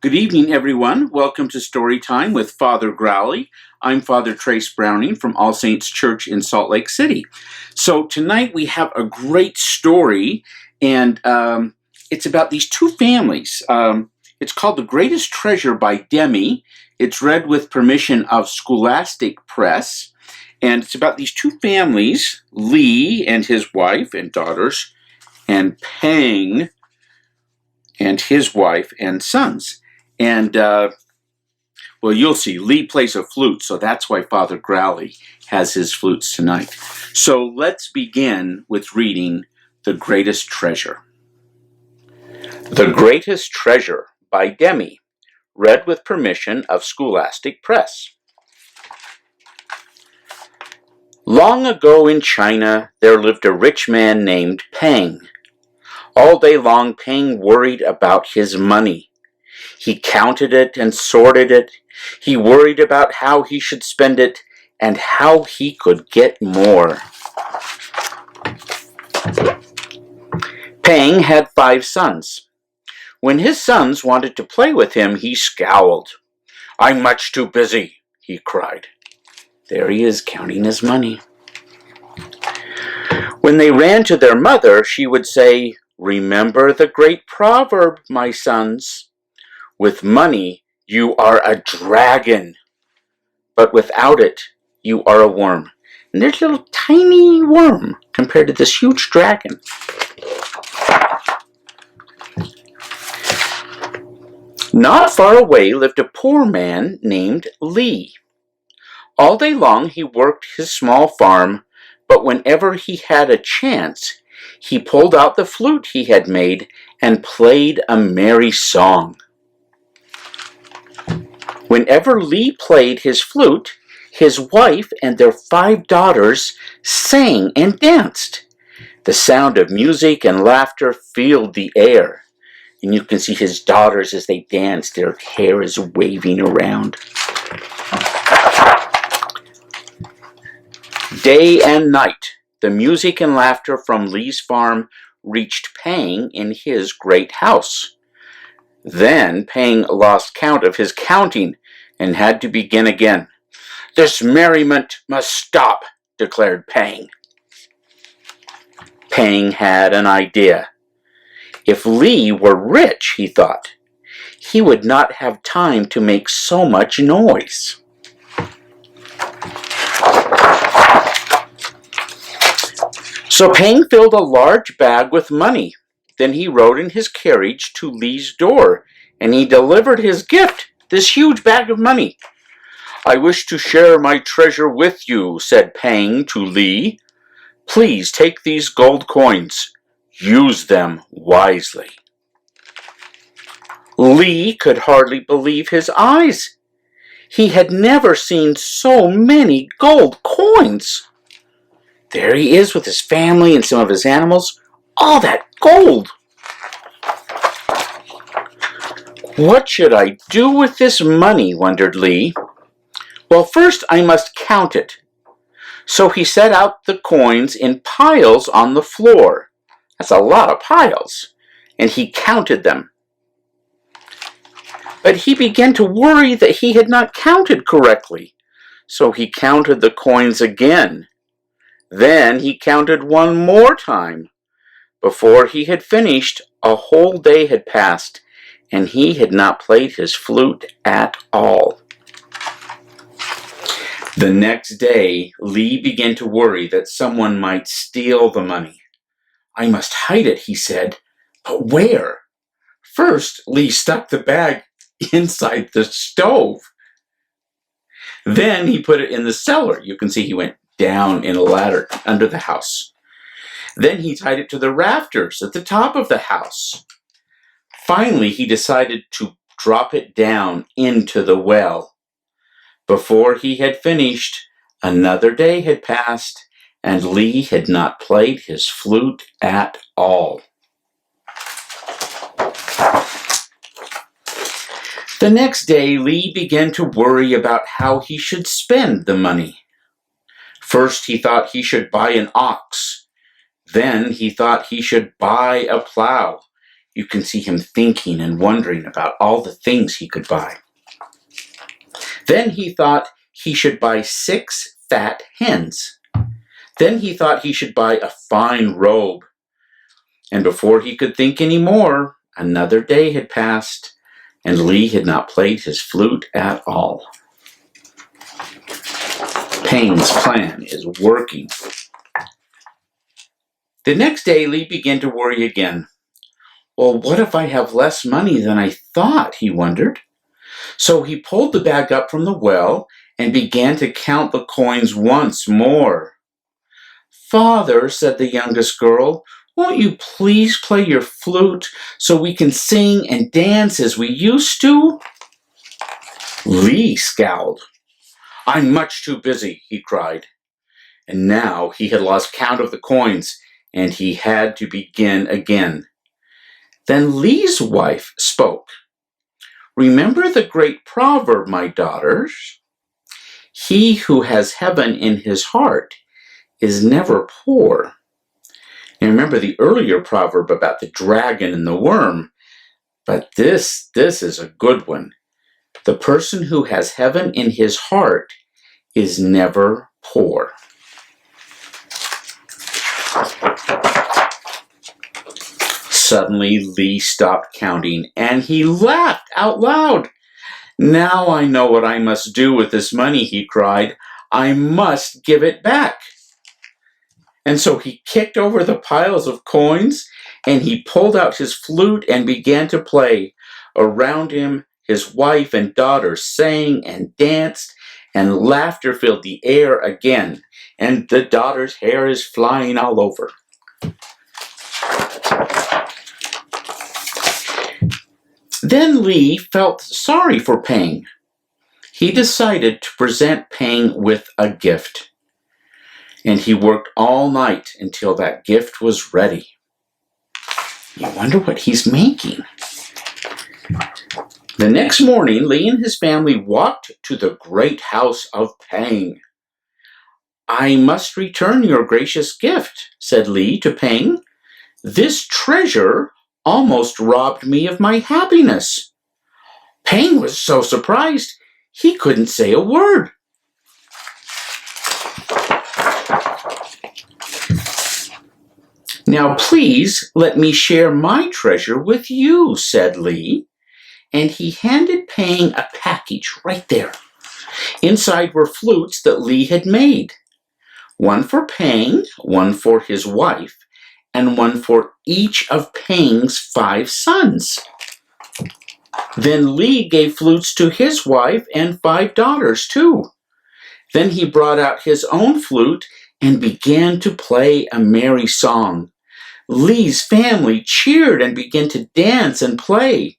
Good evening, everyone. Welcome to Storytime with Father Growley. I'm Father Trace Browning from All Saints Church in Salt Lake City. So tonight we have a great story, and it's about these two families. It's called The Greatest Treasure by Demi. It's read with permission of Scholastic Press, and it's about these two families, Lee and his wife and daughters, and Peng and his wife and sons. And, well, you'll see, Lee plays a flute, so that's why Father Growley has his flutes tonight. So let's begin with reading The Greatest Treasure. The Greatest Treasure by Demi, read with permission of Scholastic Press. Long ago in China, there lived a rich man named Peng. All day long, Peng worried about his money. He counted it and sorted it. He worried about how he should spend it and how he could get more. Peng had 5 sons. When his sons wanted to play with him, he scowled. "I'm much too busy," he cried. There he is, counting his money. When they ran to their mother, she would say, "Remember the great proverb, my sons. With money, you are a dragon, but without it, you are a worm." And there's a little tiny worm compared to this huge dragon. Not far away lived a poor man named Lee. All day long he worked his small farm, but whenever he had a chance, he pulled out the flute he had made and played a merry song. Whenever Lee played his flute, his wife and their 5 daughters sang and danced. The sound of music and laughter filled the air, and you can see his daughters as they dance. Their hair is waving around. Day and night, the music and laughter from Lee's farm reached Peng in his great house. Then Peng lost count of his counting and had to begin again. "This merriment must stop," declared Peng. Peng had an idea. If Lee were rich, he thought, he would not have time to make so much noise. So Peng filled a large bag with money. Then he rode in his carriage to Lee's door, and he delivered his gift, this huge bag of money. "I wish to share my treasure with you," said Peng to Lee. "Please take these gold coins. Use them wisely." Lee could hardly believe his eyes. He had never seen so many gold coins. There he is with his family and some of his animals. All that gold! "What should I do with this money?" wondered Lee. "Well, first I must count it." So he set out the coins in piles on the floor. That's a lot of piles. And he counted them. But he began to worry that he had not counted correctly. So he counted the coins again. Then he counted one more time. Before he had finished, a whole day had passed, and he had not played his flute at all. The next day, Lee began to worry that someone might steal the money. "I must hide it," he said. But where? First, Lee stuck the bag inside the stove. Then he put it in the cellar. You can see he went down in a ladder under the house. Then he tied it to the rafters at the top of the house. Finally, he decided to drop it down into the well. Before he had finished, another day had passed, and Lee had not played his flute at all. The next day, Lee began to worry about how he should spend the money. First, he thought he should buy an ox. Then he thought he should buy a plow. You can see him thinking and wondering about all the things he could buy. Then he thought he should buy 6 fat hens. Then he thought he should buy a fine robe. And before he could think any more, another day had passed, and Lee had not played his flute at all. Pang's plan is working. The next day, Lee began to worry again. Well, what if I have less money than I thought, he wondered. So he pulled the bag up from the well and began to count the coins once more. Father, said the youngest girl, won't you please play your flute so we can sing and dance as we used to? Lee scowled. I'm much too busy, he cried. And now he had lost count of the coins, and he had to begin again. Then Lee's wife spoke. Remember the great proverb, my daughters. He who has heaven in his heart is never poor. And remember the earlier proverb about the dragon and the worm. But this is a good one. The person who has heaven in his heart is never poor. Suddenly, Lee stopped counting, and he laughed out loud. Now I know what I must do with this money, he cried. I must give it back. And so he kicked over the piles of coins, and he pulled out his flute and began to play. Around him, his wife and daughter sang and danced, and laughter filled the air again, and the daughter's hair is flying all over. Then Lee felt sorry for Pang. He decided to present Pang with a gift. And he worked all night until that gift was ready. You wonder what he's making. The next morning, Lee and his family walked to the great house of Pang. I must return your gracious gift, said Lee to Pang. This treasure almost robbed me of my happiness. Pang was so surprised he couldn't say a word. Now please let me share my treasure with you, said Lee, and he handed Pang a package right there. Inside were flutes that Lee had made. One for Pang, one for his wife, and one for each of Pang's 5 sons. Then Lee gave flutes to his wife and 5 daughters too. Then he brought out his own flute and began to play a merry song. Lee's family cheered and began to dance and play.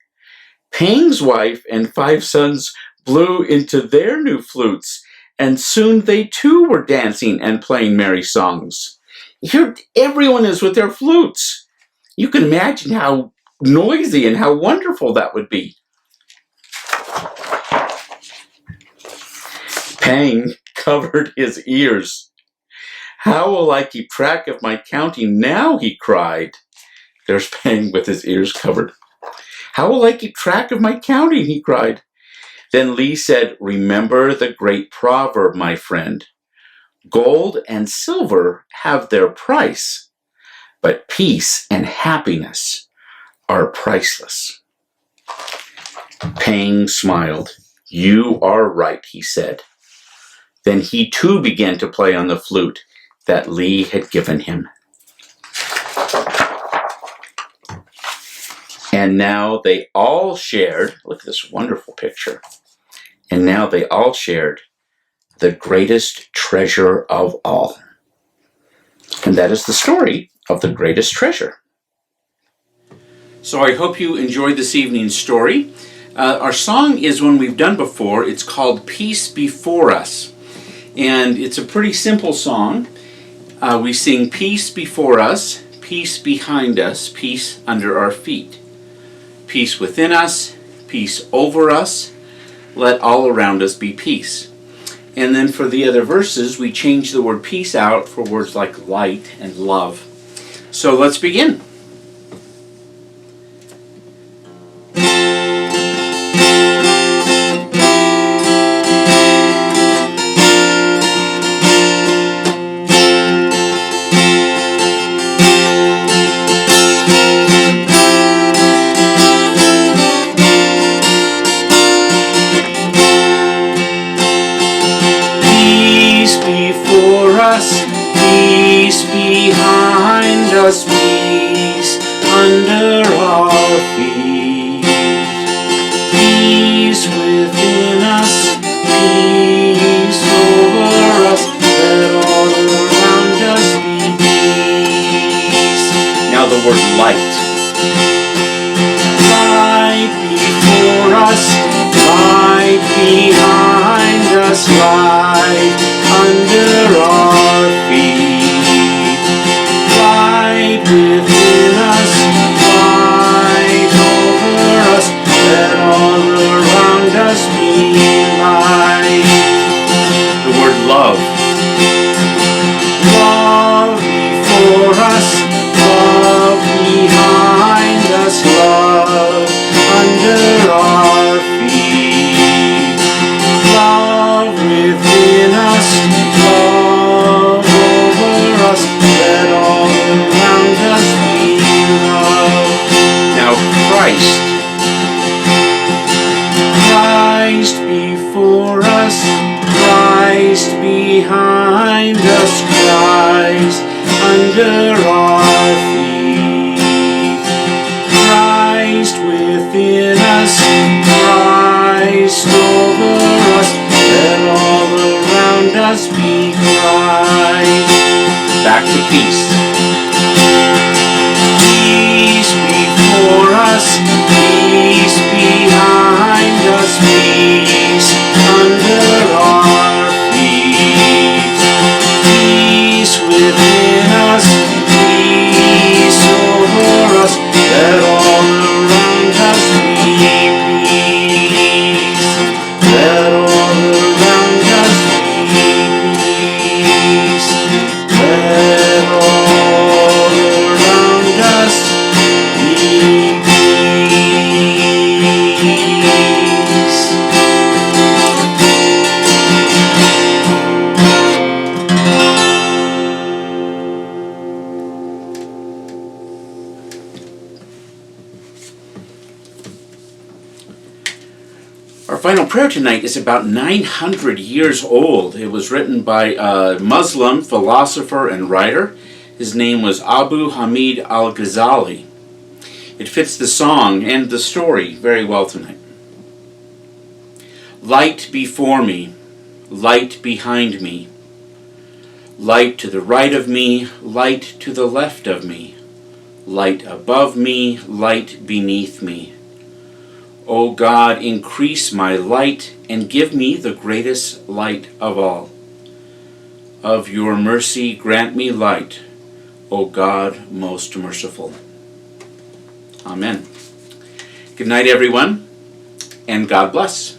Pang's wife and 5 sons blew into their new flutes, and soon they too were dancing and playing merry songs. Here, everyone is with their flutes. You can imagine how noisy and how wonderful that would be. Pang covered his ears. How will I keep track of my counting now, he cried. There's Pang with his ears covered. How will I keep track of my counting, he cried. Then Lee said, remember the great proverb, my friend. Gold and silver have their price, but peace and happiness are priceless. Pang smiled. You are right, he said. Then he too began to play on the flute that Lee had given him. And now they all shared, look at this wonderful picture, and now they all shared the greatest treasure of all. And that is the story of the greatest treasure. So I hope you enjoyed this evening's story. Our song is one we've done before. It's called Peace Before Us. And it's a pretty simple song. We sing peace before us, peace behind us, peace under our feet. Peace within us, peace over us, let all around us be peace. And then for the other verses, we change the word peace out for words like light and love. So let's begin. us peace under our feet. Peace within us, peace over us, let all around us be peace. Now the word light. Light before us, light behind us, light under our feet. Light within us, light over us, let all around us be light. The word love. Love before us, love behind us, love under our feet. Love within us, love over us, let all around us be love. Now Christ. Christ before us, Christ behind us, Christ under our feet. Christ within us, Christ over us, let all around us be Christ. Back to peace. Peace before us, peace behind us, peace under our feet. Peace within us, peace over us, let all around us be peace. Let all around us be peace. Let all around us be peace. Our final prayer tonight is about 900 years old. It was written by a Muslim philosopher and writer. His name was Abu Hamid al-Ghazali. It fits the song and the story very well tonight. Light before me, light behind me, light to the right of me, light to the left of me, light above me, light beneath me. O God, increase my light and give me the greatest light of all. Of your mercy grant me light, O God most merciful. Amen. Good night, everyone, and God bless.